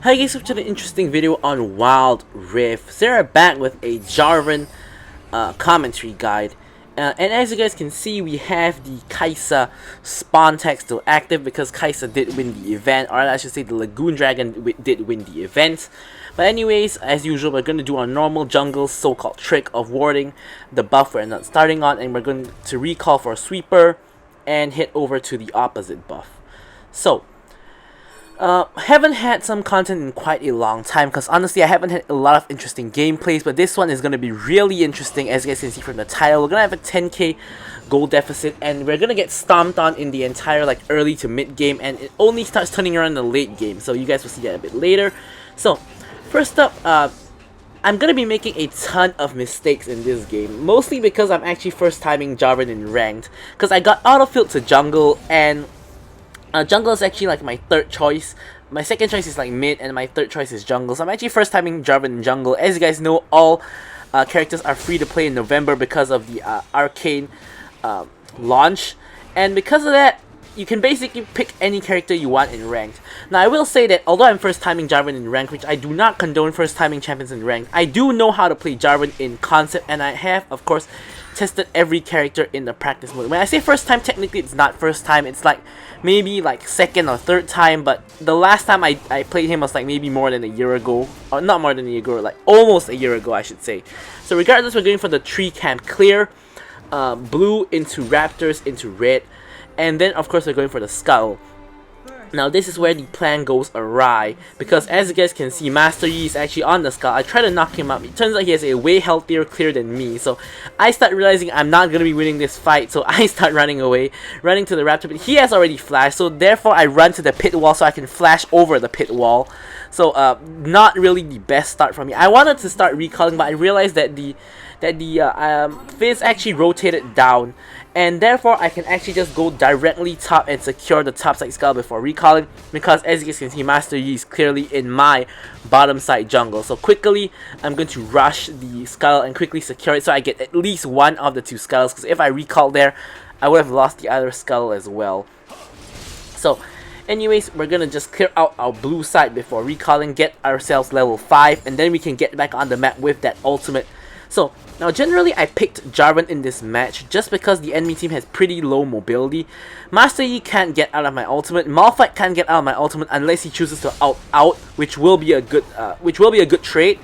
Hi guys, welcome to the interesting video on Wild Rift. Sarah back with a Jarvan commentary guide. And as you guys can see, we have the Kai'Sa spawn tag still active because Kai'Sa did win the event, or I should say the Lagoon Dragon did win the event. But anyways, as usual, we're going to do our normal jungle so-called trick of warding the buff we're not starting on, and we're going to recall for a sweeper and hit over to the opposite buff. So, haven't had some content in quite a long time because honestly I haven't had a lot of interesting gameplays, but this one is going to be really interesting. As you guys can see from the title, we're going to have a 10k gold deficit and we're going to get stomped on in the entire like early to mid game, and it only starts turning around in the late game, so you guys will see that a bit later. So first up, I'm going to be making a ton of mistakes in this game, mostly because I'm actually first timing Jarvan in ranked, because I got auto-filled to jungle, and jungle is actually like my third choice. My second choice is like mid, and my third choice is jungle. So I'm actually first timing Jarvan in jungle. As you guys know, all characters are free to play in November because of the Arcane launch. And because of that, you can basically pick any character you want in ranked. Now I will say that although I'm first timing Jarvan in ranked, which I do not condone first timing champions in ranked, I do know how to play Jarvan in concept, and I have, of course, tested every character in the practice mode. When I say first time, technically it's not first time, it's like maybe like second or third time, but the last time I played him was like maybe more than a year ago, or not more than a year ago, like almost a year ago I should say. So regardless, we're going for the tree camp clear, blue into raptors into red, and then of course we're going for the skull. Now this is where the plan goes awry, because as you guys can see, Master Yi is actually on the skull. I try to knock him up. It turns out he has a way healthier clear than me, so I start realizing I'm not going to be winning this fight, so I start running away, running to the raptor, but he has already flashed, so therefore I run to the pit wall so I can flash over the pit wall. So not really the best start for me. I wanted to start recalling, but I realized that the Fizz actually rotated down, and therefore I can actually just go directly top and secure the top side skull before recalling, because as you guys can see, Master Yi is clearly in my bottom side jungle. So quickly I'm going to rush the skull and quickly secure it so I get at least one of the two skulls, because if I recall there, I would have lost the other skull as well. So anyways, we're gonna just clear out our blue side before recalling, get ourselves level 5, and then we can get back on the map with that ultimate. So now generally I picked Jarvan in this match just because the enemy team has pretty low mobility. Master Yi can't get out of my ultimate. Malphite can't get out of my ultimate unless he chooses to out, which will be a good trade.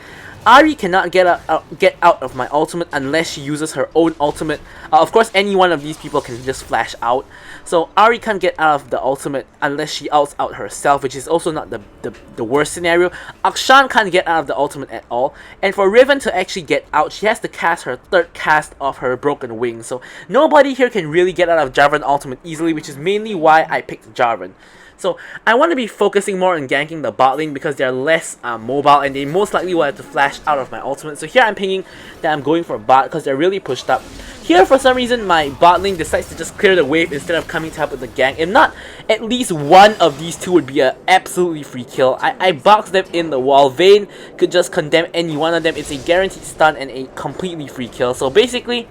Ahri cannot get out of my ultimate unless she uses her own ultimate. Of course, any one of these people can just flash out. So Ahri can't get out of the ultimate unless she outs out herself, which is also not the worst scenario. Akshan can't get out of the ultimate at all. And for Riven to actually get out, she has to cast her third cast of her Broken Wing. So nobody here can really get out of Jarvan ultimate easily, which is mainly why I picked Jarvan. So I want to be focusing more on ganking the bot lane because they're less mobile, and they most likely will have to flash out of my ultimate. So here I'm pinging that I'm going for bot because they're really pushed up. Here for some reason my bot lane decides to just clear the wave instead of coming to help with the gank. If not, at least one of these two would be an absolutely free kill. I boxed them in the wall. Vayne could just condemn any one of them. It's a guaranteed stun and a completely free kill. So basically,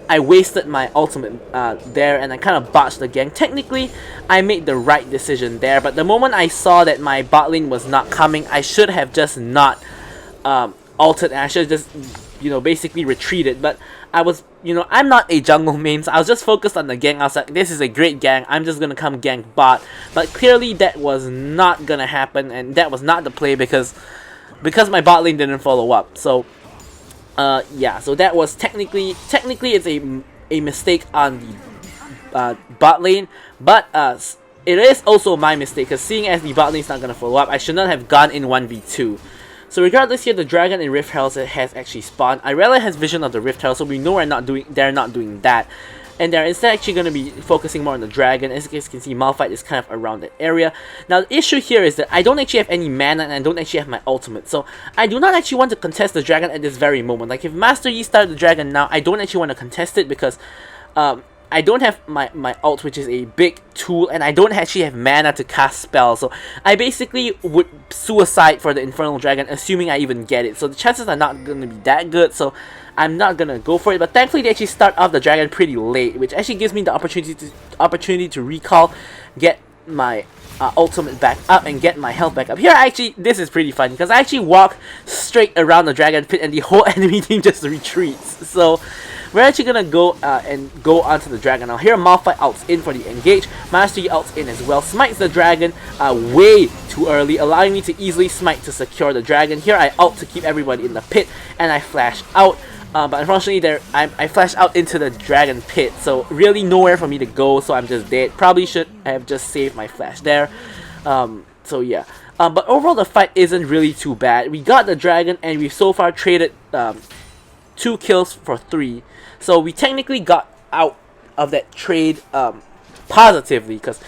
I wasted my ultimate there, and I kind of botched the gank. Technically, I made the right decision there, but the moment I saw that my bot lane was not coming, I should have just not ulted, and I should have just, basically retreated. But I was, I'm not a jungle main, so I was just focused on the gank. I was like, this is a great gank, I'm just gonna come gank bot. But clearly that was not gonna happen, and that was not the play because my bot lane didn't follow up. So yeah, so that was technically it's a mistake on the bot lane, but it is also my mistake because seeing as the bot lane is not gonna follow up, I should not have gone in 1v2. So regardless, here the dragon in Rift Herald has actually spawned. Irelia has vision of the Rift Herald, so we know they're not doing that. And they're instead actually going to be focusing more on the dragon. As you guys can see, Malphite is kind of around that area. Now the issue here is that I don't actually have any mana and I don't actually have my ultimate. So I do not actually want to contest the dragon at this very moment. Like if Master Yi started the dragon now, I don't actually want to contest it because I don't have my ult, which is a big tool, and I don't actually have mana to cast spells. So I basically would suicide for the Infernal Dragon, assuming I even get it. So the chances are not going to be that good, so I'm not going to go for it. But thankfully, they actually start off the dragon pretty late, which actually gives me the opportunity to recall, get my ultimate back up and get my health back up. Here, actually, this is pretty fun because I actually walk straight around the dragon pit and the whole enemy team just retreats. So we're actually gonna go and go onto the dragon now. Here, Malphite ults in for the engage. Master Yi ults in as well. Smites the dragon way too early, allowing me to easily smite to secure the dragon. Here, I ult to keep everybody in the pit, and I flash out. But unfortunately, I flashed out into the dragon pit, so really nowhere for me to go, so I'm just dead. Probably should have just saved my flash there. So yeah. But overall, the fight isn't really too bad. We got the dragon, and we've so far traded 2 kills for 3. So we technically got out of that trade positively, because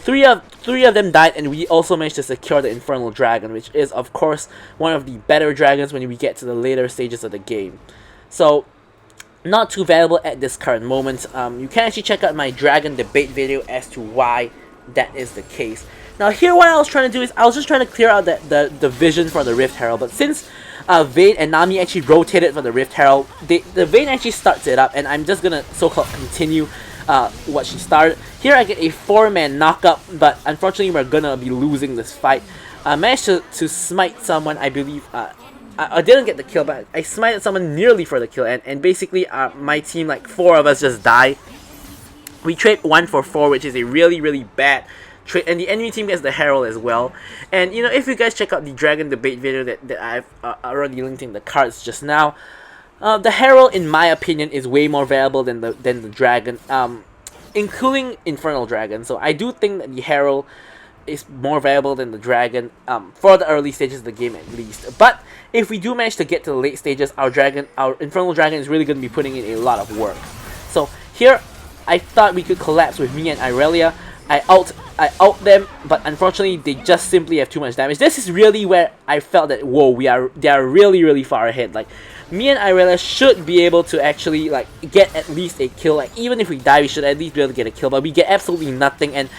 three of them died, and we also managed to secure the Infernal Dragon, which is, of course, one of the better dragons when we get to the later stages of the game. So, not too valuable at this current moment. You can actually check out my dragon debate video as to why that is the case. Now here, what I was trying to do is I was just trying to clear out the vision for the Rift Herald, but since Vayne and Nami actually rotated for the Rift Herald, the Vayne actually starts it up, and I'm just gonna so-called continue what she started. Here I get a 4-man knockup, but unfortunately we're gonna be losing this fight. I managed to smite someone, I believe. I didn't get the kill, but I smited someone nearly for the kill, and basically my team, like 4 of us, just die. We trade 1 for 4, which is a really bad trade, and the enemy team gets the Herald as well. And you know, if you guys check out the Dragon debate video that I've already linked in the cards just now, the Herald, in my opinion, is way more valuable than the Dragon, including Infernal Dragon. So I do think that the Herald is more valuable than the dragon for the early stages of the game at least. But if we do manage to get to the late stages, our Infernal Dragon is really going to be putting in a lot of work. So here, I thought we could collapse with me and Irelia. I out them, but unfortunately they just simply have too much damage. This is really where I felt that, whoa, they are really far ahead. Like, me and Irelia should be able to actually like get at least a kill. Like, even if we die, we should at least be able to get a kill, but we get absolutely nothing, and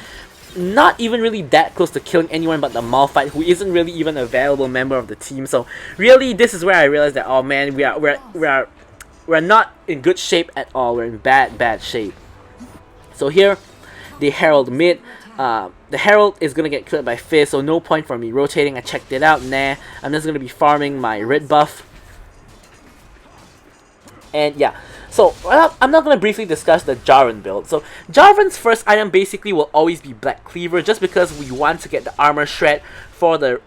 not even really that close to killing anyone but the Malphite, who isn't really even a valuable member of the team. So really, this is where I realized that, oh man, we're not in good shape at all. We're in bad shape. So here, the Herald mid. The Herald is gonna get killed by Fizz, so no point for me rotating. I checked it out. Nah, I'm just gonna be farming my red buff. And yeah, so I'm not going to briefly discuss the Jarvan build. So Jarvan's first item basically will always be Black Cleaver, just because we want to get the armor shred for the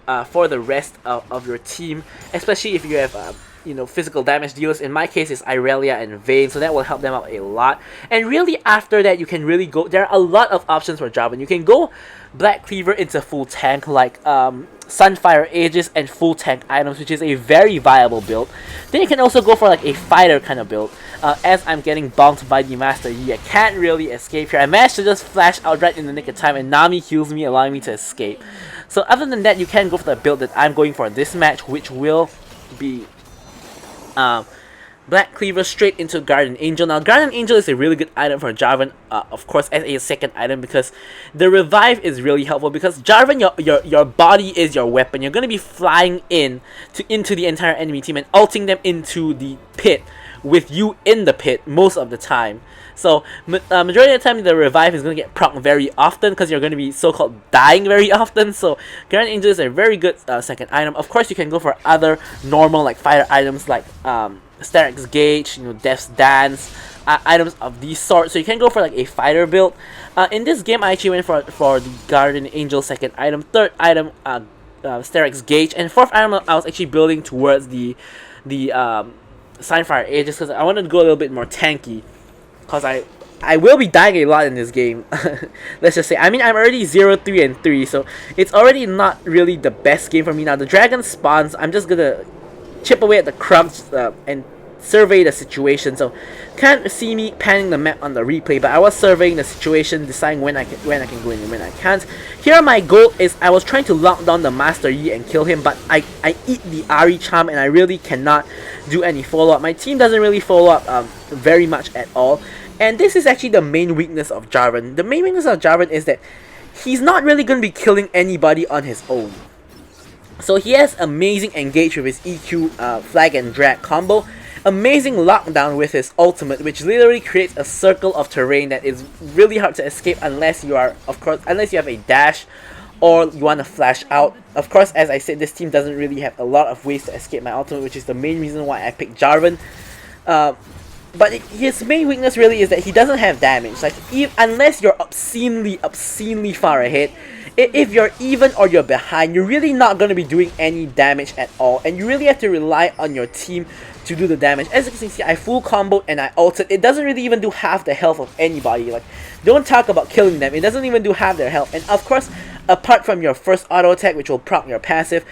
rest of your team, especially if you have you know, physical damage dealers. In my case, it's Irelia and Vayne, so that will help them out a lot. And really, after that, you can really go. There are a lot of options for Jarvan. You can go Black Cleaver into full tank, like Sunfire Aegis and full tank items, which is a very viable build. Then you can also go for like a fighter kind of build. As I'm getting bonked by the Master Yi, I can't really escape here. I managed to just flash out right in the nick of time, and Nami heals me, allowing me to escape. So other than that, you can go for the build that I'm going for this match, which will be Black Cleaver straight into Guardian Angel. Now, Guardian Angel is a really good item for Jarvan, of course, as a second item, because the revive is really helpful. Because Jarvan, your body is your weapon. You're going to be flying into the entire enemy team and ulting them into the pit with you in the pit most of the time. So, majority of the time, the revive is going to get proc very often, because you're going to be so-called dying very often. So, Guardian Angel is a very good second item. Of course, you can go for other normal, like, fighter items, like Starrick's Gauge, you know, Death's Dance, items of these sorts. So, you can go for, like, a fighter build. In this game, I actually went for the Guardian Angel second item. Third item, Starrick's Gauge. And fourth item, I was actually building towards the Sunfire Aegis, because I wanted to go a little bit more tanky. Because I will be dying a lot in this game. Let's just say. I mean, I'm already 0-3-3, so it's already not really the best game for me. Now, the dragon spawns. I'm just gonna chip away at the crumbs and survey the situation. So, can't see me panning the map on the replay, but I was surveying the situation, deciding when I can go in and when I can't. Here, my goal is I was trying to lock down the Master Yi and kill him, but I eat the Ari Charm, and I really cannot do any follow-up. My team doesn't really follow up very much at all. And this is actually the main weakness of Jarvan. The main weakness of Jarvan is that he's not really going to be killing anybody on his own. So he has amazing engage with his EQ flag and drag combo. amazing lockdown with his ultimate, which literally creates a circle of terrain that is really hard to escape unless you are, of course, unless you have a dash or you want to flash out. Of course, as I said, this team doesn't really have a lot of ways to escape my ultimate, which is the main reason why I picked Jarvan. But his main weakness really is that he doesn't have damage. Like, unless you're obscenely far ahead, if you're even or you're behind, you're really not going to be doing any damage at all. And you really have to rely on your team to do the damage. As you can see, I full comboed and I ulted. It doesn't really even do half the health of anybody. Like, don't talk about killing them. It doesn't even do half their health. And of course, apart from your first auto attack, which will proc your passive,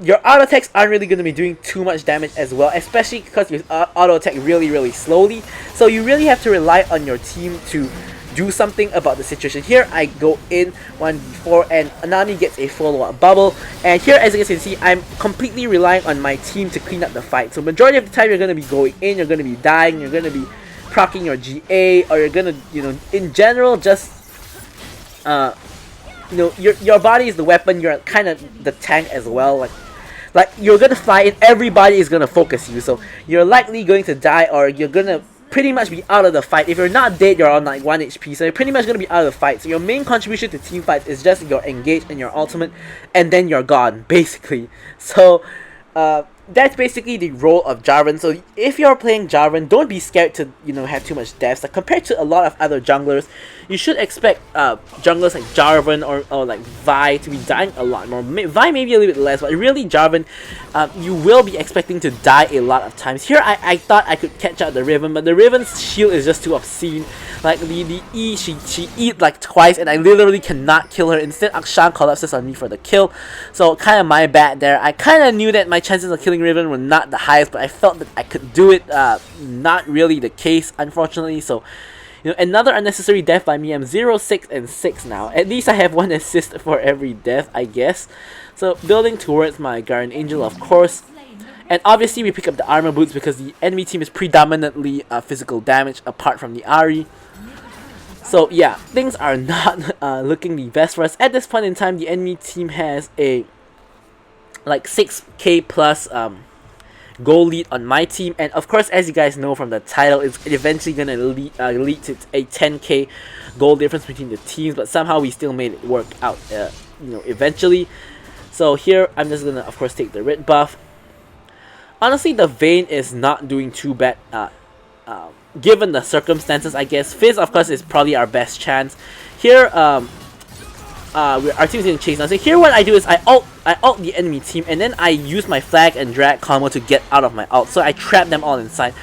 your auto attacks aren't really going to be doing too much damage as well, especially because you auto attack really slowly. So you really have to rely on your team to do something about the situation. Here I go in 1v4 and Anami gets a follow-up bubble, and here, as you guys can see, I'm completely relying on my team to clean up the fight. So majority of the time you're going to be going in, you're going to be dying, you're going to be proccing your GA, or you're going to, you know, in general, just you know, your body is the weapon, you're kind of the tank as well. Like you're gonna fly in, everybody is gonna focus you, so you're likely going to die, or you're gonna pretty much be out of the fight. If you're not dead, you're on like 1 HP, so you're pretty much gonna be out of the fight. So your main contribution to team fights is just your engage and your ultimate, and then you're gone, basically. So that's basically the role of Jarvan. So if you're playing Jarvan, don't be scared to, you know, have too much deaths. Like, compared to a lot of other junglers, you should expect junglers like Jarvan or like Vi to be dying a lot more. Vi maybe a little bit less, but really Jarvan, you will be expecting to die a lot of times. Here I thought I could catch out the Riven, but the Riven's shield is just too obscene. Like the E, she eat like twice, and I literally cannot kill her. Instead, Akshan collapses on me for the kill. So kind of my bad there. I kind of knew that my chances of killing Riven were not the highest, but I felt that I could do it. Not really the case, unfortunately. So, you know, another unnecessary death by me. I'm 0, 6, and 6 now. At least I have 1 assist for every death, I guess. So building towards my Guardian Angel, of course. And obviously we pick up the armor boots because the enemy team is predominantly physical damage apart from the Ahri. So yeah, things are not looking the best for us. At this point in time, the enemy team has a like 6k plus goal lead on my team, and of course, as you guys know from the title, it's eventually gonna lead to a 10k goal difference between the teams, but somehow we still made it work out, you know, eventually. So here, I'm just gonna, of course, take the red buff. Honestly, the Vayne is not doing too bad, given the circumstances, I guess. Fizz, of course, is probably our best chance. Here, our team's getting chased now. So here what I do is I ult the enemy team, and then I use my flag and drag combo to get out of my ult. So I trap them all inside.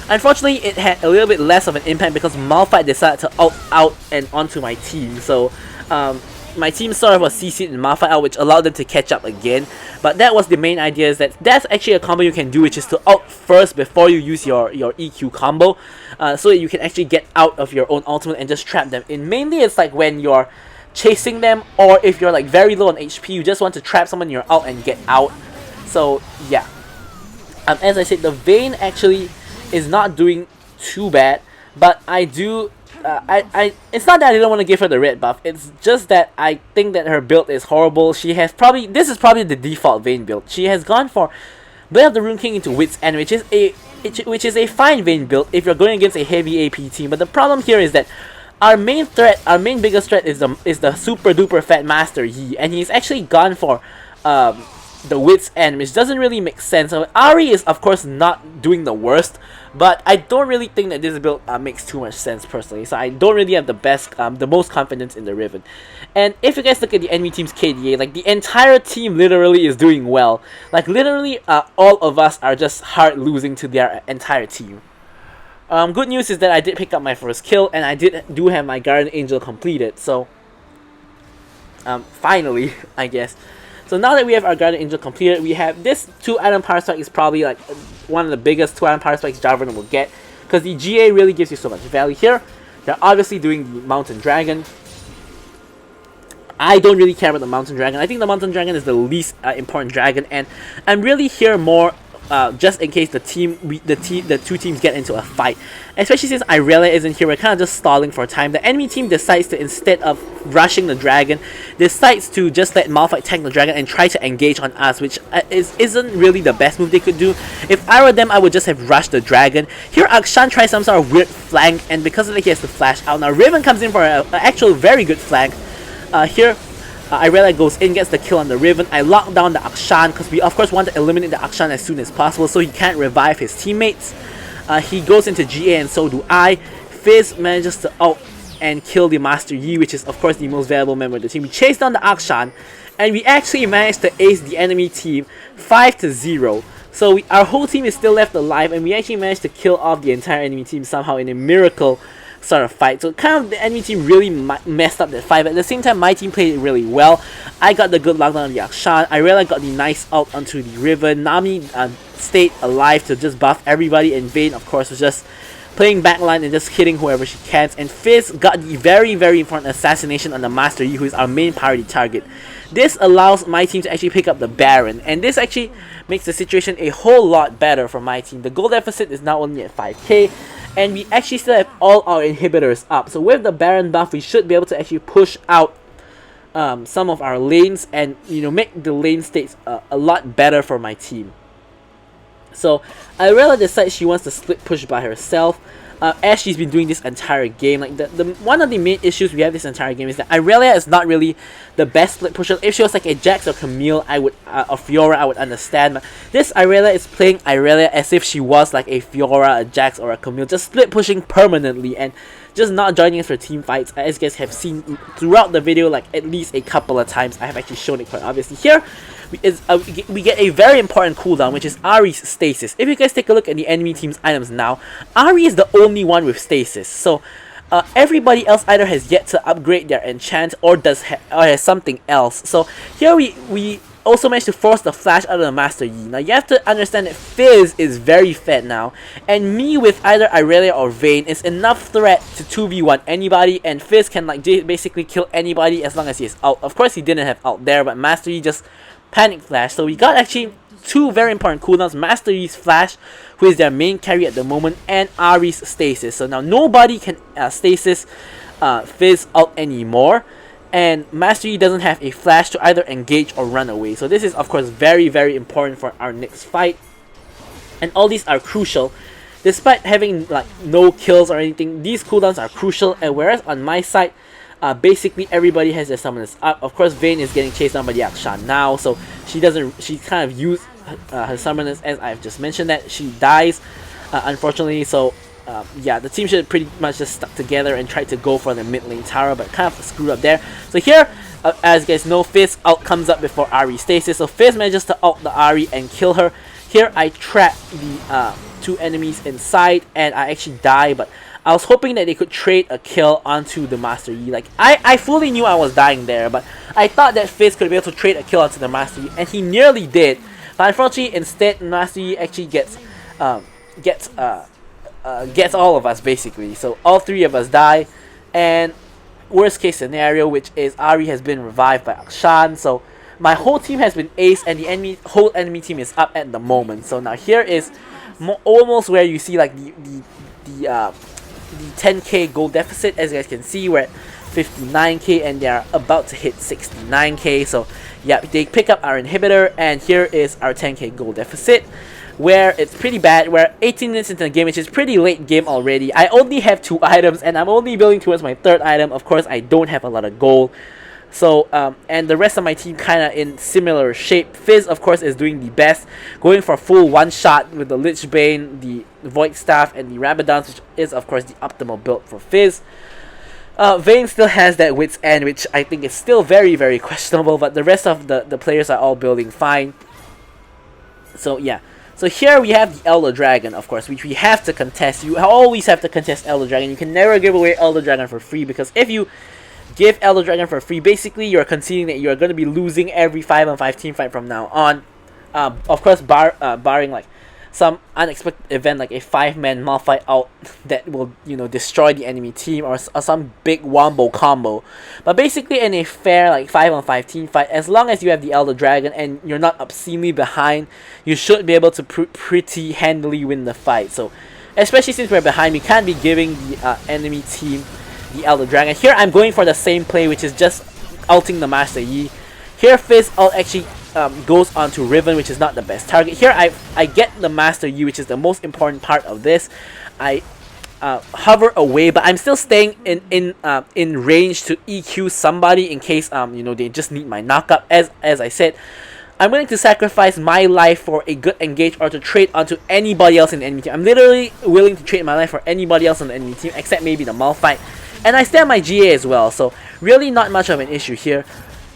Unfortunately, it had a little bit less of an impact because Malphite decided to ult out and onto my team. So my team sort of was CC'd in Malphite out, which allowed them to catch up again. But that was the main idea, is that that's actually a combo you can do, which is to ult first before you use your EQ combo, so that you can actually get out of your own ultimate and just trap them in. Mainly it's like when you're chasing them, or if you're like very low on HP, you just want to trap someone in your ult and get out. So yeah, as I said, the Vayne actually is not doing too bad, but I do it's not that I didn't want to give her the red buff, it's just that I think that her build is horrible. She has this is probably the default Vayne build. She has gone for Blade of the Rune King into Wit's End, which is a fine Vayne build if you're going against a heavy AP team. But the problem here is that our main biggest threat is the super duper fat Master Yi, and he's actually gone for the Wit's End, which doesn't really make sense. So Ahri is of course not doing the worst, but I don't really think that this build makes too much sense personally. So I don't really have the most confidence in the Riven. And if you guys look at the enemy team's KDA, like the entire team literally is doing well. Like literally all of us are just hard losing to their entire team. Good news is that I did pick up my first kill, and I do have my Guardian Angel completed. So finally, I guess. So now that we have our Guardian Angel completed, we have this 2-item power spike is probably like one of the biggest 2-item power spikes Jarvan will get, because the GA really gives you so much value here. They're obviously doing the Mountain Dragon. I don't really care about the Mountain Dragon. I think the Mountain Dragon is the least important dragon, and I'm really here more just in case the two teams get into a fight. Especially since Irelia isn't here, we're kind of just stalling for time. The enemy team decides to, instead of rushing the dragon, decides to just let Malphite tank the dragon and try to engage on us, which isn't really the best move they could do. If I were them, I would just have rushed the dragon. Here Akshan tries some sort of weird flank, and because of that he has to flash out. Now Riven comes in for an actual very good flank. Here Irelia goes in, gets the kill on the Riven. I lock down the Akshan because we of course want to eliminate the Akshan as soon as possible so he can't revive his teammates. He goes into GA and so do I. Fizz manages to ult and kill the Master Yi, which is of course the most valuable member of the team. We chase down the Akshan and we actually managed to ace the enemy team 5-0. So our whole team is still left alive and we actually managed to kill off the entire enemy team somehow in a miracle sort of fight. So kind of the enemy team really messed up that fight, but at the same time my team played it really well. I got the good lockdown on the Akshan, Irelia got the nice ult onto the Riven, Nami stayed alive to just buff everybody, and Vayne of course was just playing backline and just hitting whoever she can, and Fizz got the very important assassination on the Master Yi, who is our main priority target. This allows my team to actually pick up the Baron, and this actually makes the situation a whole lot better for my team. The goal deficit is now only at 5k, and we actually still have all our inhibitors up. So with the Baron buff, we should be able to actually push out some of our lanes and make the lane states a lot better for my team. So Irelia decides she wants to split push by herself. As she's been doing this entire game. Like one of the main issues we have this entire game is that Irelia is not really the best split pusher. If she was like a Jax or Camille, I would or Fiora, I would understand. But this Irelia is playing Irelia as if she was like a Fiora, a Jax, or a Camille, just split pushing permanently and just not joining us for team fights. As you guys have seen throughout the video, like at least a couple of times, I have actually shown it quite obviously. Here we get a very important cooldown, which is Ahri's stasis. If you guys take a look at the enemy team's items now, Ahri is the only one with stasis. So everybody else either has yet to upgrade their enchant or has something else. So here we also managed to force the flash out of the Master Yi. Now you have to understand that Fizz is very fed now, and me with either Irelia or Vayne is enough threat to 2v1 anybody, and Fizz can like basically kill anybody as long as he has ult. Of course he didn't have ult there, but Master Yi just panic flash. So we got actually two very important cooldowns: Master Yi's flash, who is their main carry at the moment, and Ahri's stasis. So now nobody can stasis Fizz ult anymore, and Master Yi doesn't have a flash to either engage or run away. So this is of course very important for our next fight, and all these are crucial. Despite having like no kills or anything, these cooldowns are crucial. And whereas on my side, basically everybody has their summoners up. Of course Vayne is getting chased down by the Akshan now, so she kind of used her summoners, as I've just mentioned that she dies unfortunately. So yeah, the team should pretty much just stuck together and tried to go for the mid lane tower, but kind of screwed up there. So here, as you guys know, Fizz ult comes up before Ahri stasis, so Fizz manages to ult the Ahri and kill her. Here I trap the two enemies inside and I actually die, but I was hoping that they could trade a kill onto the Master Yi. Like I fully knew I was dying there, but I thought that Fizz could be able to trade a kill onto the Master Yi, and he nearly did. But unfortunately, instead, Master Yi actually gets all of us basically. So all three of us die, and worst case scenario, which is Ahri has been revived by Akshan. So my whole team has been aced, and the whole enemy team is up at the moment. So now here is almost where you see like the 10k gold deficit. As you guys can see, we're at 59k and they are about to hit 69k. So yeah, they pick up our inhibitor, and here is our 10k gold deficit, where it's pretty bad. We're 18 minutes into the game, which is pretty late game already. I only have 2 items and I'm only building towards my 3rd item. Of course I don't have a lot of gold. So and the rest of my team kind of in similar shape. Fizz of course is doing the best, going for full one shot with the Lich Bane, the Void Staff, and the Rabadons, which is of course the optimal build for Fizz. Vayne still has that Wit's End, which I think is still very questionable, but the rest of the players are all building fine. So yeah. So here we have the Elder Dragon, of course, which we have to contest. You always have to contest Elder Dragon. You can never give away Elder Dragon for free, because if you give Elder Dragon for free, basically you're conceding that you're going to be losing every 5-on-5 team fight from now on. Of course, barring like some unexpected event like a 5-man Malphite out that will, you know, destroy the enemy team, or some big wombo combo. But basically, in a fair like 5-on-5 team fight, as long as you have the Elder Dragon and you're not obscenely behind, you should be able to pretty handily win the fight. So especially since we're behind, we can't be giving the enemy team the Elder Dragon. Here I'm going for the same play, which is just ulting the Master Yi. Here Fizz ult actually goes onto Riven, which is not the best target. Here I get the Master Yi, which is the most important part of this. I hover away, but I'm still staying in range to EQ somebody in case you know, they just need my knockup. As I said, I'm willing to sacrifice my life for a good engage or to trade onto anybody else in the enemy team. I'm literally willing to trade my life for anybody else on the enemy team except maybe the Malphite. And I stand my GA as well, so really not much of an issue here.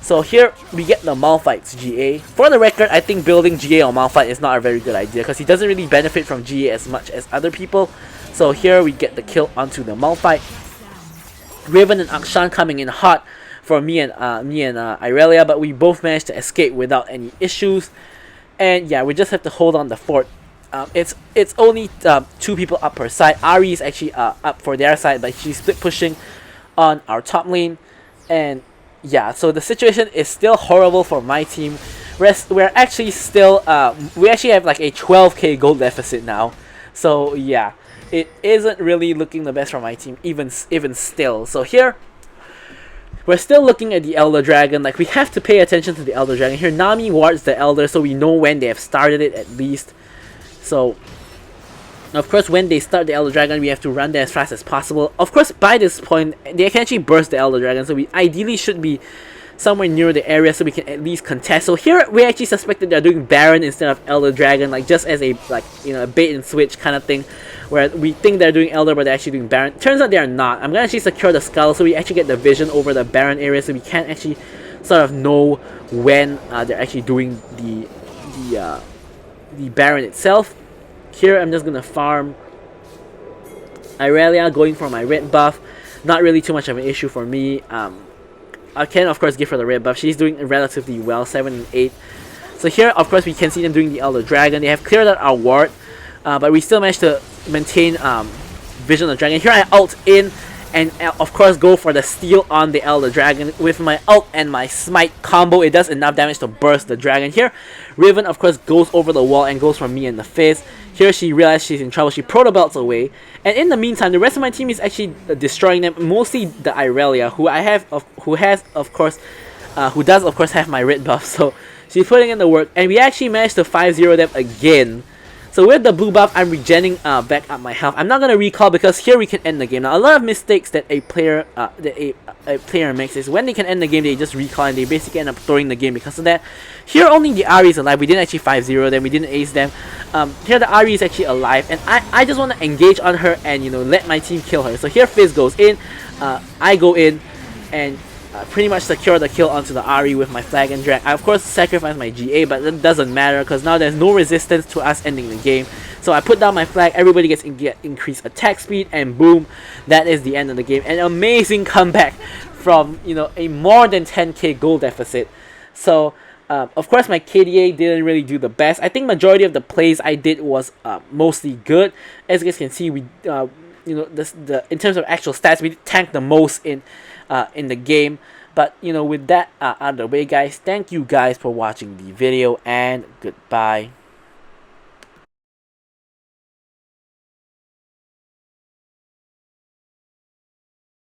So here we get the Malphite's GA. For the record, I think building GA on Malphite is not a very good idea because he doesn't really benefit from GA as much as other people. So here we get the kill onto the Malphite. Riven and Akshan coming in hot for me and Irelia, but we both managed to escape without any issues. And yeah, we just have to hold on the fort. It's only 2 people up per side. Ahri is actually up for their side, but she's split pushing on our top lane. And yeah, so the situation is still horrible for my team. We're actually still we actually have like a 12k gold deficit now. So yeah, it isn't really looking the best for my team even still. So here we're still looking at the Elder Dragon. Like, we have to pay attention to the Elder Dragon. Here Nami wards the Elder, so we know when they have started it at least. So of course, when they start the Elder Dragon, we have to run there as fast as possible. Of course, by this point, they can actually burst the Elder Dragon, so we ideally should be somewhere near the area so we can at least contest. So here, we actually suspected they're doing Baron instead of Elder Dragon, like just as a, like, you know, a bait and switch kind of thing, where we think they're doing Elder, but they're actually doing Baron. Turns out they are not. I'm gonna actually secure the skull so we actually get the vision over the Baron area, so we can actually sort of know when they're actually doing the Baron itself. Here I'm just gonna farm Irelia, going for my red buff. Not really too much of an issue for me. I can of course give her the red buff. She's doing relatively well, 7 and 8. So here of course we can see them doing the Elder Dragon. They have cleared out our ward, but we still managed to maintain Vision of the Dragon. Here I ult in and of course go for the steal on the Elder Dragon. With my ult and my smite combo, it does enough damage to burst the dragon. Here Riven of course goes over the wall and goes for me and the Fizz. Here she realized she's in trouble, she proto belts away, and in the meantime the rest of my team is actually destroying them, mostly the Irelia, who does of course have my red buff, so she's putting in the work, and we actually managed to 5-0 them again. So with the blue buff, I'm regenning back up my health. I'm not gonna recall because here we can end the game. Now a lot of mistakes that a player makes is when they can end the game, they just recall and they basically end up throwing the game because of that. Here only the Ahri is alive. We didn't actually 5-0 them. We didn't ace them. Here the Ahri is actually alive, and I just want to engage on her and, you know, let my team kill her. So here Fizz goes in, I go in, and pretty much secure the kill onto the Ahri with my flag and drag. I of course sacrifice my GA, but that doesn't matter because now there's no resistance to us ending the game. So I put down my flag, everybody gets increased attack speed, and boom, that is the end of the game. An amazing comeback from, you know, a more than 10k goal deficit. So of course my KDA didn't really do the best. I think majority of the plays I did was mostly good. As you guys can see, we you know, in terms of actual stats, we tanked the most in the game. But, you know, with that out of the way, guys, thank you guys for watching the video, and goodbye.